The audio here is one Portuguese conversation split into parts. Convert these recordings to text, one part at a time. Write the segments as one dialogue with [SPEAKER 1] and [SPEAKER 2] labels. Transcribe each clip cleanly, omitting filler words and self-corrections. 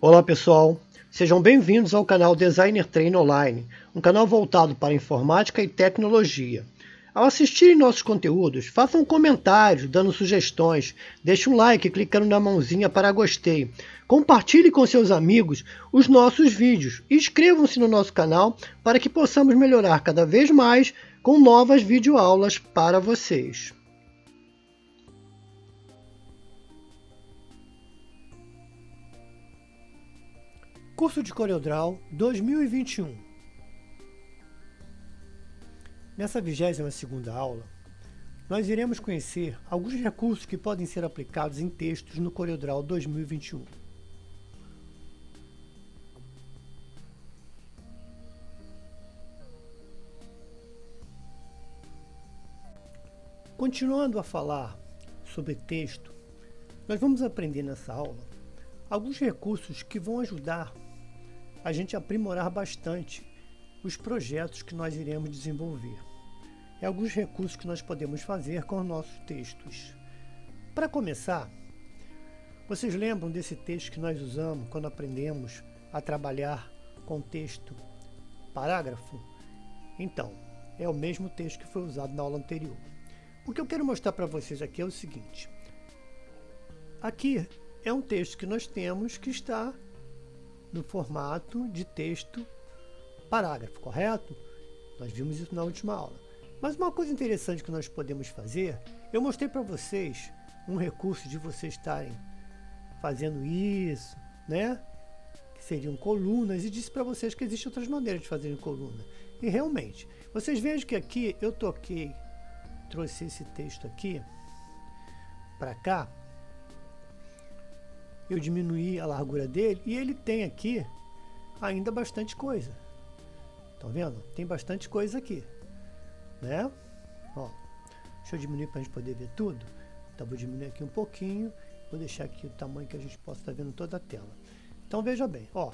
[SPEAKER 1] Olá pessoal, sejam bem-vindos ao canal Designer Trainer Online, um canal voltado para informática e tecnologia. Ao assistirem nossos conteúdos, façam comentários, dando sugestões, deixe um like clicando na mãozinha para gostei, compartilhe com seus amigos os nossos vídeos e inscrevam-se no nosso canal para que possamos melhorar cada vez mais com novas videoaulas para vocês. Curso de CorelDRAW 2021. Nessa 22ª aula, nós iremos conhecer alguns recursos que podem ser aplicados em textos no CorelDRAW 2021. Continuando a falar sobre texto, nós vamos aprender nessa aula alguns recursos que vão ajudar a gente aprimorar bastante os projetos que nós iremos desenvolver. E alguns recursos que nós podemos fazer com os nossos textos. Para começar, vocês lembram desse texto que nós usamos quando aprendemos a trabalhar com texto parágrafo? Então, é o mesmo texto que foi usado na aula anterior. O que eu quero mostrar para vocês aqui é o seguinte. Aqui é um texto que nós temos que está no formato de texto parágrafo, correto? Nós vimos isso na última aula. Mas uma coisa interessante que nós podemos fazer, eu mostrei para vocês um recurso de vocês estarem fazendo isso, né? Que seriam colunas, e disse para vocês que existem outras maneiras de fazerem coluna. E realmente, vocês vejam que aqui eu trouxe esse texto aqui para cá, eu diminuí a largura dele e ele tem aqui ainda bastante coisa. Estão vendo? Tem bastante coisa aqui, né? Ó, deixa eu diminuir para a gente poder ver tudo. Então vou diminuir aqui um pouquinho, vou deixar aqui o tamanho que a gente possa estar vendo toda a tela. Então veja bem, ó,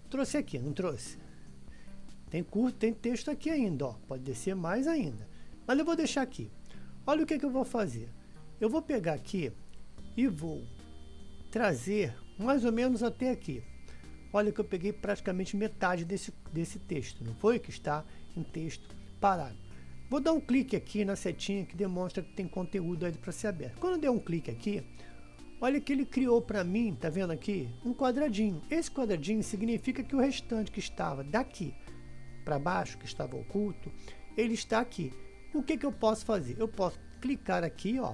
[SPEAKER 1] trouxe aqui, não trouxe? Tem texto aqui ainda, ó, pode descer mais ainda. Mas eu vou deixar aqui. Olha o que eu vou fazer. Eu vou pegar aqui e vou trazer mais ou menos até aqui. Olha que eu peguei praticamente metade desse texto, não foi? Que está em texto parágrafo. Vou dar um clique aqui na setinha que demonstra que tem conteúdo aí para ser aberto. Quando eu der um clique aqui, olha que ele criou para mim, tá vendo aqui? Um quadradinho. Esse quadradinho significa que o restante que estava daqui para baixo, que estava oculto, ele está aqui. O que eu posso fazer? Eu posso clicar aqui, ó,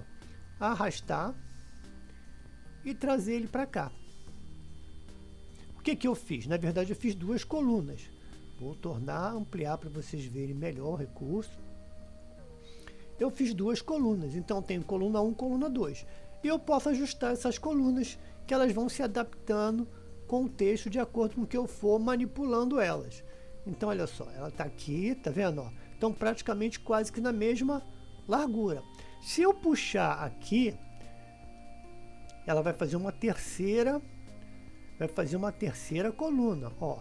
[SPEAKER 1] arrastar e trazer ele para cá. O que eu fiz? Na verdade, eu fiz duas colunas. Vou ampliar para vocês verem melhor o recurso. Eu fiz duas colunas, então tem coluna 1, coluna 2. E eu posso ajustar essas colunas, que elas vão se adaptando com o texto de acordo com o que eu for manipulando elas. Então, olha só, ela está aqui, tá vendo? Ó? Então, praticamente quase que na mesma largura. Se eu puxar aqui, ela vai fazer uma terceira coluna, ó,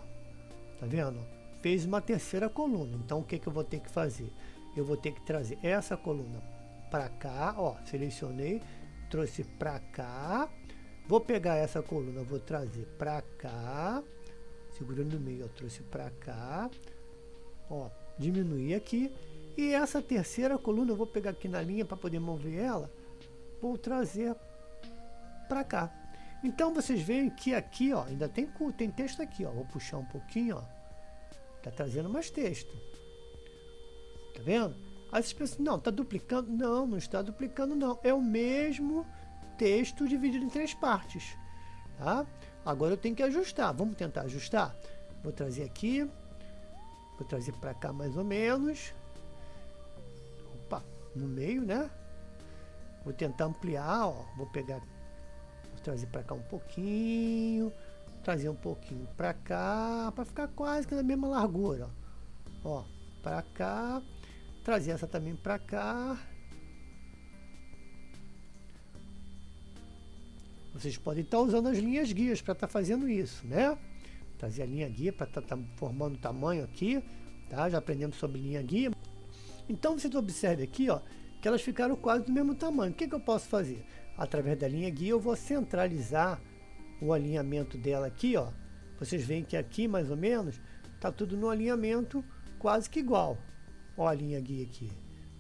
[SPEAKER 1] tá vendo? Fez uma terceira coluna. Então o que eu vou ter que fazer? Eu vou ter que trazer essa coluna para cá, ó, selecionei, trouxe para cá. Vou pegar essa coluna, vou trazer para cá, segurando no meio, ó, trouxe para cá, ó, diminuir aqui. E essa terceira coluna eu vou pegar aqui na linha para poder mover ela, vou trazer para cá. Então vocês veem que aqui, ó, ainda tem texto aqui, ó. Vou puxar um pouquinho, ó. Tá trazendo mais texto. Tá vendo? Aí vocês pensam, não, tá duplicando? Não, não está duplicando, não. É o mesmo texto dividido em 3 partes, tá? Agora eu tenho que ajustar. Vamos tentar ajustar? Vou trazer aqui. Vou trazer para cá mais ou menos. Opa, no meio, né? Vou tentar ampliar, ó. Vou pegar, trazer para cá um pouquinho, trazer um pouquinho para cá, para ficar quase que na mesma largura, ó, para cá, trazer essa também para cá. Vocês podem estar usando as linhas guias para estar fazendo isso, né? Trazer a linha guia para estar formando o tamanho aqui, tá? Já aprendemos sobre linha guia. Então vocês observem aqui, ó, que elas ficaram quase do mesmo tamanho. O que eu posso fazer? Através da linha guia eu vou centralizar o alinhamento dela aqui, ó, vocês veem que aqui mais ou menos tá tudo no alinhamento quase que igual. Ó a linha guia aqui,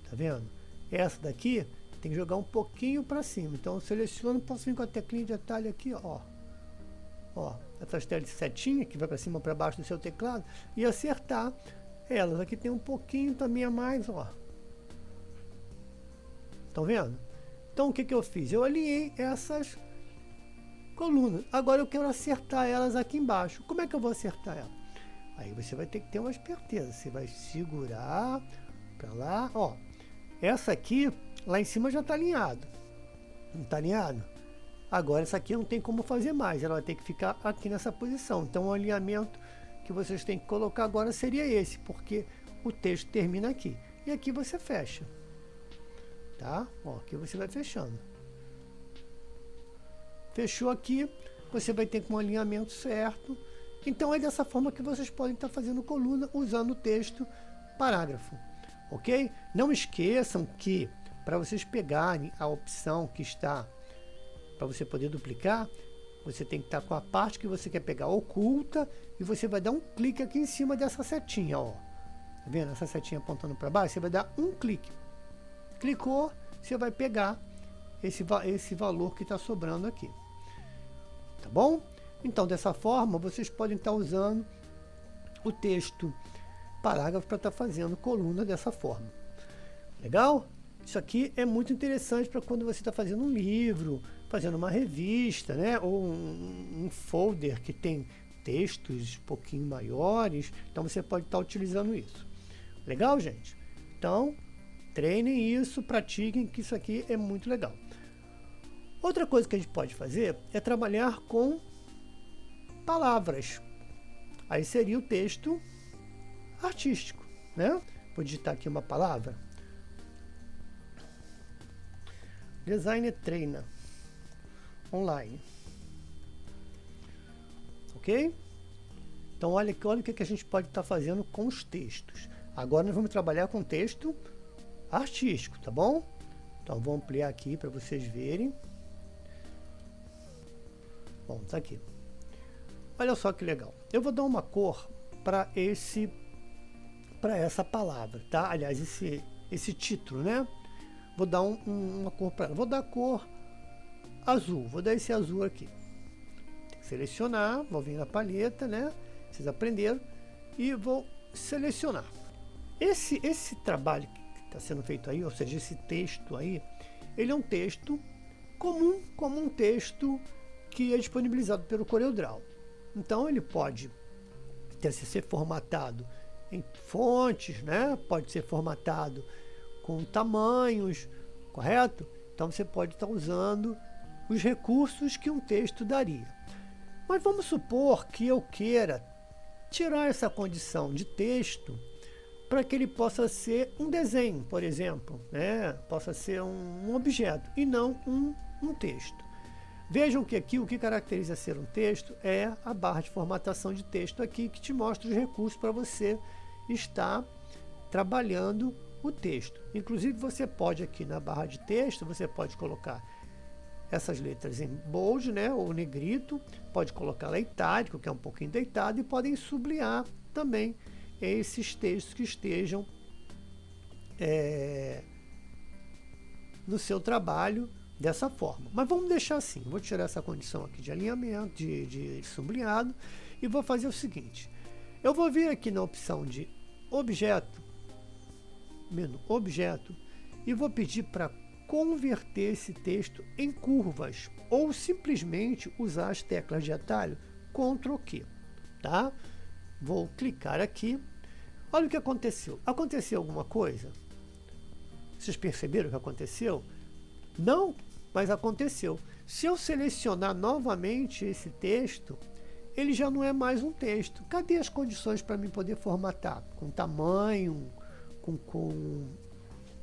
[SPEAKER 1] tá vendo? Essa daqui tem que jogar um pouquinho para cima, então eu seleciono, posso vir com a teclinha de atalho aqui, ó, essas setinhas que vai para cima ou para baixo do seu teclado e acertar elas. Aqui tem um pouquinho também a mais, ó. Estão vendo? Então o que eu fiz? Eu alinhei essas colunas. Agora eu quero acertar elas aqui embaixo. Como é que eu vou acertar elas? Aí você vai ter que ter uma esperteza. Você vai segurar para lá, ó. Essa aqui, lá em cima já está alinhado. Não está alinhado? Agora essa aqui não tem como fazer mais. Ela vai ter que ficar aqui nessa posição. Então o alinhamento que vocês têm que colocar agora seria esse, porque o texto termina aqui. E aqui você fecha. Tá? Ó, aqui você vai fechando. Fechou aqui, você vai ter com o alinhamento certo. Então é dessa forma que vocês podem estar fazendo coluna usando o texto parágrafo. Ok? Não esqueçam que para vocês pegarem a opção que está para você poder duplicar, você tem que estar com a parte que você quer pegar oculta e você vai dar um clique aqui em cima dessa setinha, ó. Tá vendo? Essa setinha apontando para baixo, você vai dar um clique. Clicou, você vai pegar esse valor que está sobrando aqui. Tá bom? Então, dessa forma, vocês podem estar usando o texto parágrafo para estar fazendo coluna dessa forma. Legal? Isso aqui é muito interessante para quando você está fazendo um livro, fazendo uma revista, né? Ou um folder que tem textos um pouquinho maiores. Então, você pode estar utilizando isso. Legal, gente? Então, treinem isso, pratiquem, que isso aqui é muito legal. Outra coisa que a gente pode fazer é trabalhar com palavras. Aí seria o texto artístico, né? Vou digitar aqui uma palavra. Designer treina online. Ok? Então olha o que a gente pode estar fazendo com os textos. Agora nós vamos trabalhar com texto artístico, tá bom? Então vou ampliar aqui para vocês verem. Bom, tá aqui. Olha só que legal. Eu vou dar uma cor para essa palavra, tá? Aliás, esse título, né? Vou dar uma cor para ela. Vou dar a cor azul. Vou dar esse azul aqui. Tem que selecionar. Vou vir na palheta, né? Vocês aprenderam. E vou selecionar. Esse trabalho que está sendo feito aí, ou seja, esse texto aí, ele é um texto comum, como um texto que é disponibilizado pelo CorelDRAW. Então ele pode ser formatado em fontes, né? Pode ser formatado com tamanhos, correto? Então você pode estar usando os recursos que um texto daria. Mas vamos supor que eu queira tirar essa condição de texto para que ele possa ser um desenho, por exemplo, né? Possa ser um objeto e não um texto. Vejam que aqui o que caracteriza ser um texto é a barra de formatação de texto aqui, que te mostra os recursos para você estar trabalhando o texto. Inclusive você pode aqui na barra de texto, você pode colocar essas letras em bold, né, ou negrito, pode colocar lá itálico, que é um pouquinho deitado, e podem sublinhar também esses textos que estejam no seu trabalho dessa forma. Mas vamos deixar assim, vou tirar essa condição aqui de alinhamento, de sublinhado, e vou fazer o seguinte, eu vou vir aqui na opção de objeto, menu objeto, e vou pedir para converter esse texto em curvas, ou simplesmente usar as teclas de atalho Ctrl Q, tá? Vou clicar aqui, olha o que aconteceu. Aconteceu alguma coisa? Vocês perceberam o que aconteceu? Não, mas aconteceu. Se eu selecionar novamente esse texto, ele já não é mais um texto. Cadê as condições para mim poder formatar? Com tamanho, com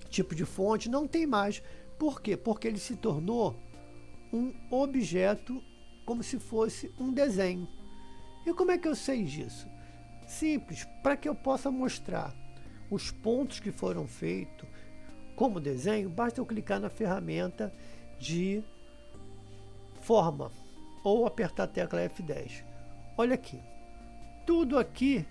[SPEAKER 1] tipo de fonte? Não tem mais. Por quê? Porque ele se tornou um objeto como se fosse um desenho. E como é que eu sei disso? Simples, para que eu possa mostrar os pontos que foram feitos como desenho, basta eu clicar na ferramenta de forma. ou apertar a tecla F10. Olha aqui, tudo aqui,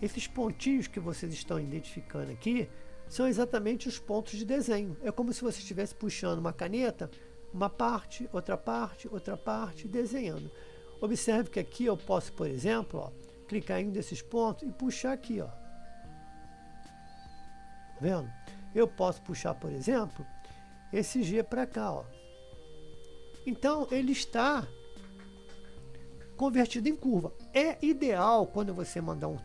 [SPEAKER 1] esses pontinhos que vocês estão identificando aqui, são exatamente os pontos de desenho. É como se você estivesse puxando uma caneta, uma parte, outra parte, outra parte, desenhando. Observe que aqui eu posso, por exemplo, ó, clicar em um desses pontos e puxar aqui, ó. Tá vendo? Eu posso puxar, por exemplo, esse G para cá, ó. Então, ele está convertido em curva. É ideal quando você mandar um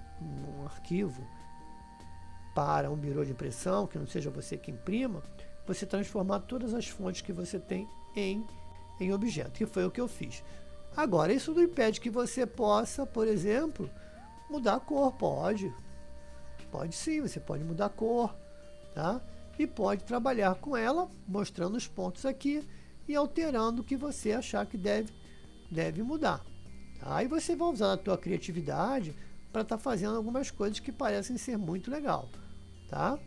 [SPEAKER 1] arquivo para um birô de impressão, que não seja você que imprima, você transformar todas as fontes que você tem em objeto, que foi o que eu fiz. Agora, isso não impede que você possa, por exemplo, mudar a cor. Pode sim, você pode mudar a cor, tá? E pode trabalhar com ela, mostrando os pontos aqui e alterando o que você achar que deve mudar. Aí você vai usar a tua criatividade para estar fazendo algumas coisas que parecem ser muito legal, tá?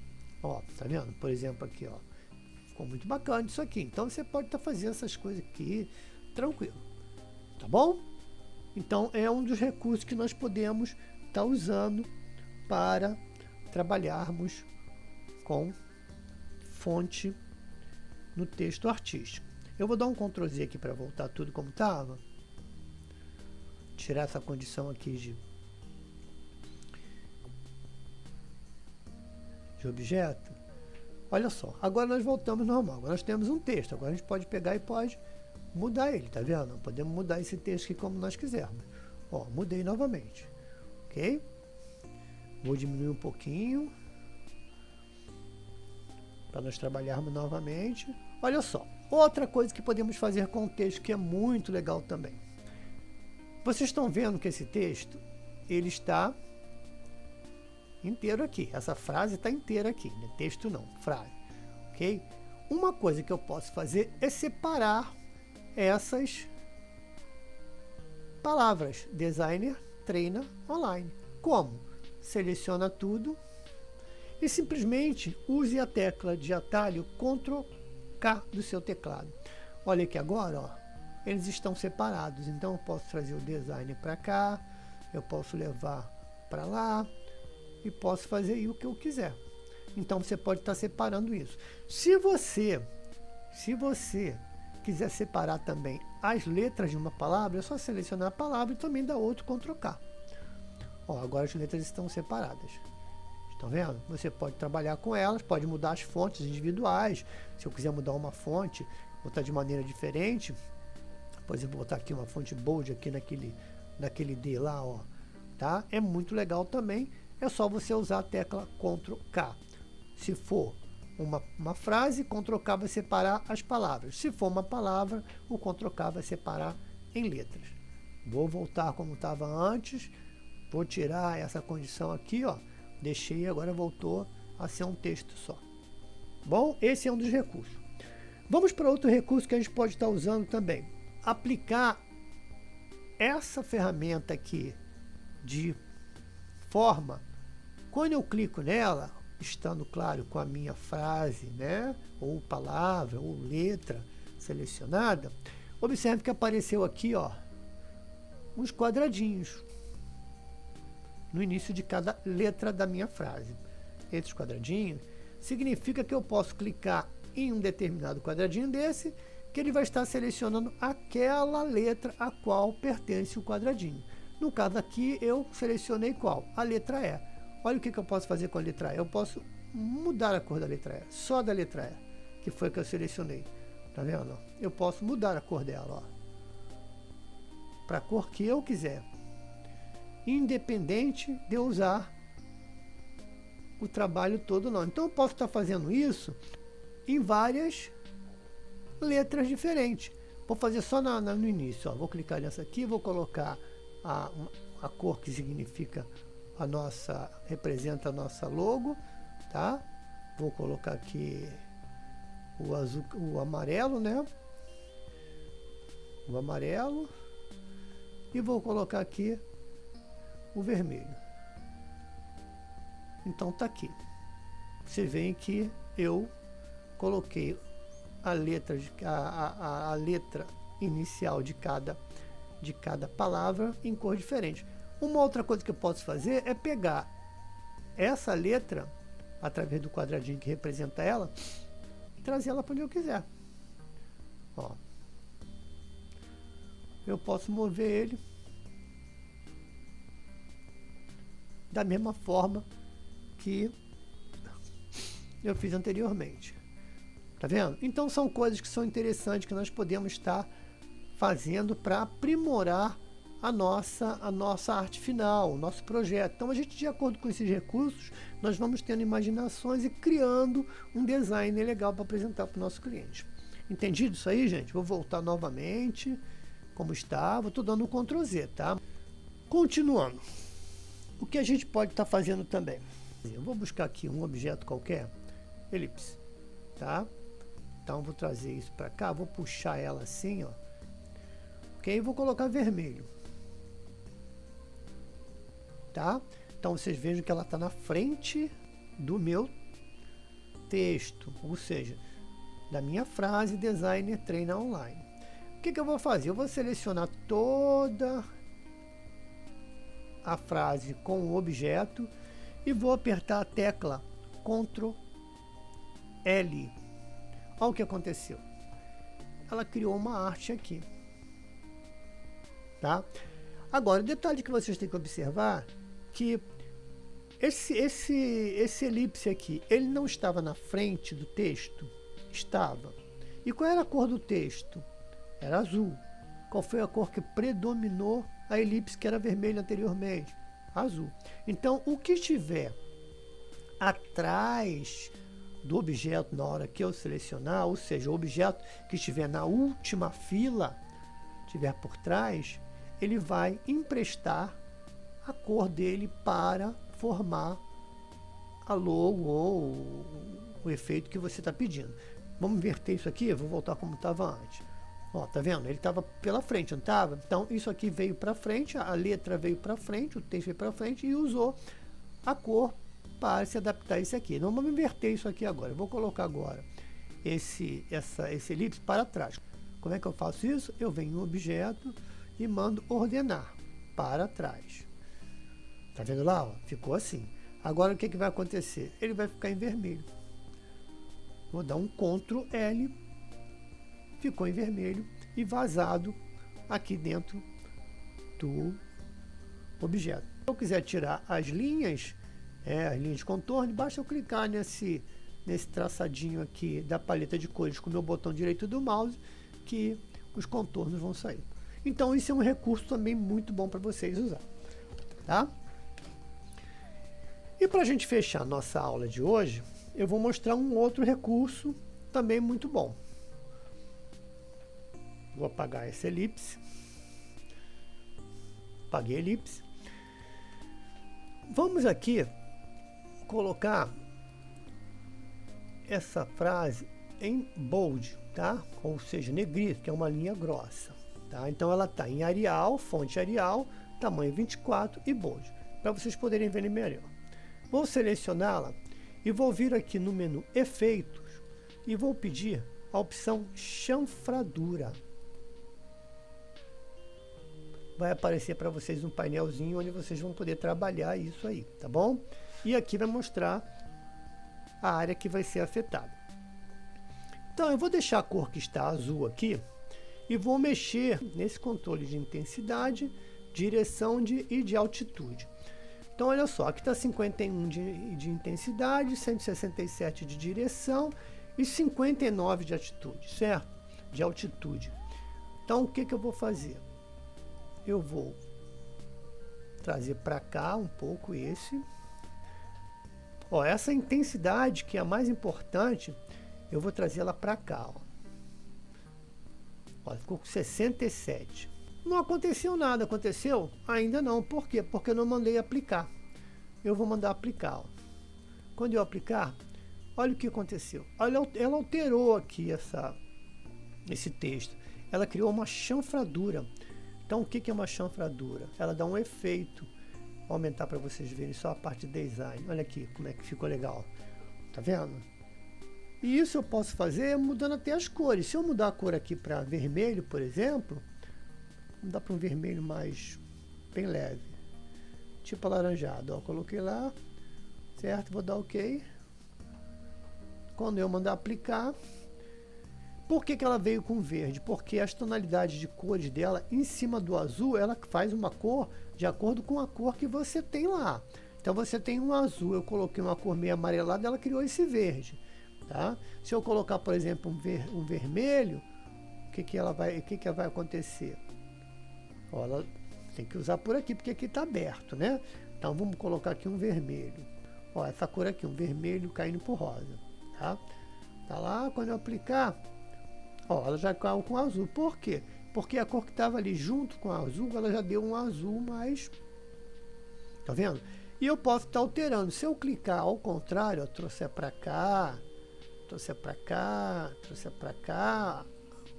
[SPEAKER 1] Ó, tá vendo? Por exemplo, aqui, ó, ficou muito bacana isso aqui. Então você pode estar fazendo essas coisas aqui tranquilo, tá bom? Então é um dos recursos que nós podemos estar usando para trabalharmos com fonte no texto artístico. Eu vou dar um Ctrl Z aqui para voltar tudo como estava. Tirar essa condição aqui de objeto. Olha só, agora nós voltamos normal. Agora nós temos um texto. Agora a gente pode pegar e pode mudar ele, tá vendo? Podemos mudar esse texto aqui como nós quisermos. Ó, mudei novamente. Ok? Vou diminuir um pouquinho para nós trabalharmos novamente. Olha só, outra coisa que podemos fazer com o texto que é muito legal também. Vocês estão vendo que esse texto, ele está inteiro aqui. Essa frase está inteira aqui, né? Texto não, frase. Ok? Uma coisa que eu posso fazer é separar essas palavras. Designer treina online. Como? Seleciona tudo e simplesmente use a tecla de atalho Ctrl K do seu teclado. Olha aqui agora, ó, eles estão separados. Então eu posso trazer o designer para cá, eu posso levar para lá e posso fazer aí o que eu quiser. Então você pode estar separando isso. Se você quiser separar também as letras de uma palavra, é só selecionar a palavra e também dar outro Ctrl K. Ó, agora as letras estão separadas. Estão vendo? Você pode trabalhar com elas, pode mudar as fontes individuais. Se eu quiser mudar uma fonte, botar de maneira diferente, por exemplo, botar aqui uma fonte bold aqui naquele D lá, ó, tá? É muito legal também. É só você usar a tecla Ctrl K. Se for uma frase, Ctrl K vai separar as palavras. Se for uma palavra, o Ctrl K vai separar em letras. Vou voltar como estava antes. Vou tirar essa condição aqui, ó. Deixei, agora voltou a ser um texto só. Bom, esse é um dos recursos. Vamos para outro recurso que a gente pode estar usando também. Aplicar essa ferramenta aqui de forma, quando eu clico nela, estando claro com a minha frase, né, ou palavra, ou letra selecionada, observe que apareceu aqui, ó, uns quadradinhos no início de cada letra da minha frase. Esses quadradinhos significa que eu posso clicar em um determinado quadradinho desse, que ele vai estar selecionando aquela letra a qual pertence o quadradinho. No caso aqui, eu selecionei qual? A letra E. Olha o que eu posso fazer com a letra E. Eu posso mudar a cor da letra E, só da letra E, que foi que eu selecionei. Tá vendo? Eu posso mudar a cor dela, ó, para a cor que eu quiser, independente de eu usar o trabalho todo não. Então eu posso estar fazendo isso em várias letras diferentes. Vou fazer só no início, ó. Vou clicar nessa aqui, vou colocar a cor que significa representa a nossa logo, tá? Vou colocar aqui o azul, o amarelo, né? O amarelo, e vou colocar aqui o vermelho. Então tá aqui. Você vê que eu coloquei a letra inicial de cada de cada palavra em cor diferente. Uma outra coisa que eu posso fazer é pegar essa letra, através do quadradinho que representa ela, e trazer ela para onde eu quiser. Ó. Eu posso mover ele da mesma forma que eu fiz anteriormente. Tá vendo? Então são coisas que são interessantes que nós podemos estar fazendo para aprimorar a nossa arte final, o nosso projeto. Então a gente, de acordo com esses recursos, nós vamos tendo imaginações e criando um design legal para apresentar para o nosso cliente. Entendido isso aí, gente? Vou voltar novamente como estava, estou dando um Ctrl Z, tá? Continuando. O que a gente pode estar fazendo também? Eu vou buscar aqui um objeto qualquer, elipse, tá? Então vou trazer isso para cá, vou puxar ela assim, ó. Ok? Vou colocar vermelho, tá? Então vocês vejam que ela está na frente do meu texto, ou seja, da minha frase Designer Treina Online. O que eu vou fazer? Eu vou selecionar toda a frase com o objeto e vou apertar a tecla Ctrl L. Olha o que aconteceu. Ela criou uma arte aqui. Tá? Agora, o detalhe que vocês têm que observar que esse elipse aqui, ele não estava na frente do texto? Estava. E qual era a cor do texto? Era azul. Qual foi a cor que predominou a elipse, que era vermelha anteriormente? Azul. Então, o que estiver atrás do objeto na hora que eu selecionar, ou seja, o objeto que estiver na última fila, estiver por trás, ele vai emprestar a cor dele para formar a logo ou o efeito que você está pedindo. Vamos inverter isso aqui, eu vou voltar como estava antes. Ó, tá vendo? Ele estava pela frente, não estava? Então, isso aqui veio para frente, a letra veio para frente, o texto veio para frente e usou a cor para se adaptar a isso aqui. Não vamos inverter isso aqui agora. Eu vou colocar agora esse elipse para trás. Como é que eu faço isso? Eu venho no objeto e mando ordenar para trás. Tá vendo lá? Ó? Ficou assim. Agora o que vai acontecer? Ele vai ficar em vermelho. Vou dar um Ctrl L, ficou em vermelho e vazado aqui dentro do objeto. Se eu quiser tirar as linhas de contorno, basta eu clicar nesse traçadinho aqui da paleta de cores com o meu botão direito do mouse, que os contornos vão sair. Então isso é um recurso também muito bom para vocês usar, tá? E para a gente fechar nossa aula de hoje, eu vou mostrar um outro recurso também muito bom. Vou apagar essa elipse. Apaguei a elipse. Vamos aqui colocar essa frase em bold, tá? Ou seja, negrito, que é uma linha grossa, tá? Então ela está em Arial, fonte Arial, tamanho 24 e bold, para vocês poderem ver melhor. Vou selecioná-la e vou vir aqui no menu Efeitos e vou pedir a opção chanfradura. Vai aparecer para vocês um painelzinho onde vocês vão poder trabalhar isso aí, tá bom? E aqui vai mostrar a área que vai ser afetada. Então eu vou deixar a cor que está azul aqui e vou mexer nesse controle de intensidade, direção e de altitude. Então olha só, aqui está 51 de intensidade, 167 de direção e 59 de altitude, certo? De altitude. Então o que eu vou fazer? Eu vou trazer para cá um pouco esse. Ó, essa intensidade, que é a mais importante, eu vou trazer ela para cá. Ó, ficou com 67. Não aconteceu nada, aconteceu? Ainda não. Por quê? Porque eu não mandei aplicar. Eu vou mandar aplicar. Ó. Quando eu aplicar, olha o que aconteceu. Olha, ela alterou aqui esse texto. Ela criou uma chanfradura. Então, o que é uma chanfradura? Ela dá um efeito. Vou aumentar para vocês verem só a parte de design. Olha aqui como é que ficou legal. Tá vendo? E isso eu posso fazer mudando até as cores. Se eu mudar a cor aqui para vermelho, por exemplo, Vamos dar para um vermelho mais bem leve, tipo alaranjado. Ó, coloquei lá, certo? Vou dar OK. Quando eu mandar aplicar, por que ela veio com verde? Porque as tonalidades de cores dela, em cima do azul, ela faz uma cor de acordo com a cor que você tem lá. Então você tem um azul, eu coloquei uma cor meio amarelada, ela criou esse verde. Tá? Se eu colocar, por exemplo, um vermelho, o que vai acontecer? Ó, ela tem que usar por aqui, porque aqui está aberto, né? Então vamos colocar aqui um vermelho. Ó, essa cor aqui, um vermelho caindo por rosa. Tá? Tá lá, quando eu aplicar, ó, ela já caiu com azul. Por quê? Porque a cor que estava ali junto com a azul, ela já deu um azul mais... Tá vendo? E eu posso estar alterando. Se eu clicar ao contrário, ó, trouxer para cá, trouxer para cá, trouxer para cá,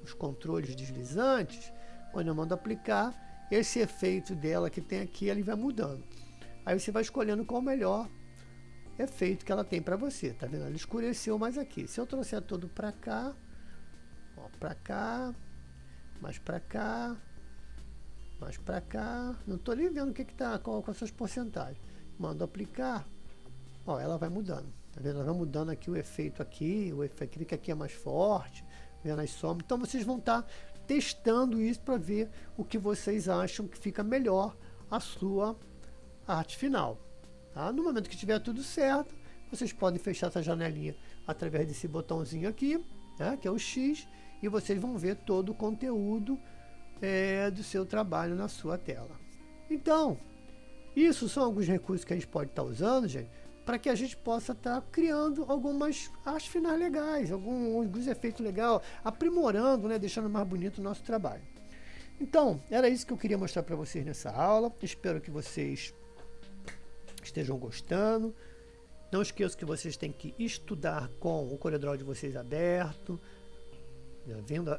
[SPEAKER 1] os controles deslizantes, quando eu mando aplicar, esse efeito dela que tem aqui, ele vai mudando. Aí você vai escolhendo qual o melhor efeito que ela tem para você, tá vendo? Ela escureceu mais aqui. Se eu trouxer todo para cá, ó, para cá, mais para cá, mais para cá, não tô nem vendo o que tá, qual com essas porcentagens. Mando aplicar, ó, ela vai mudando, tá vendo? Ela vai mudando aqui o efeito aqui, o efeito que aqui é mais forte, vendo as sombras. Então vocês vão estar testando isso para ver o que vocês acham que fica melhor a sua arte final. Tá? No momento que estiver tudo certo, vocês podem fechar essa janelinha através desse botãozinho aqui, né, que é o X, e vocês vão ver todo o conteúdo do seu trabalho na sua tela. Então, isso são alguns recursos que a gente pode estar usando, gente, para que a gente possa estar criando algumas artes finais legais, alguns efeitos legais, aprimorando, né, deixando mais bonito o nosso trabalho. Então, era isso que eu queria mostrar para vocês nessa aula. Espero que vocês estejam gostando. Não esqueçam que vocês têm que estudar com o CorelDRAW de vocês aberto,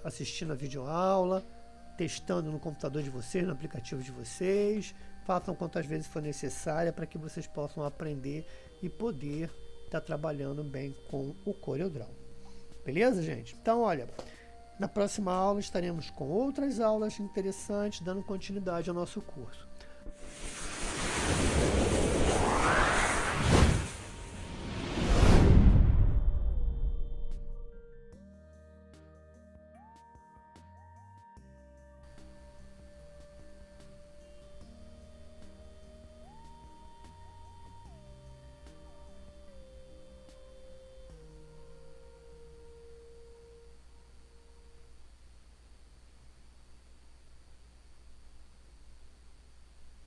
[SPEAKER 1] assistindo a videoaula, testando no computador de vocês, no aplicativo de vocês. Façam quantas vezes for necessária para que vocês possam aprender e poder estar trabalhando bem com o CorelDRAW. Beleza, gente? Então, olha, na próxima aula estaremos com outras aulas interessantes, dando continuidade ao nosso curso.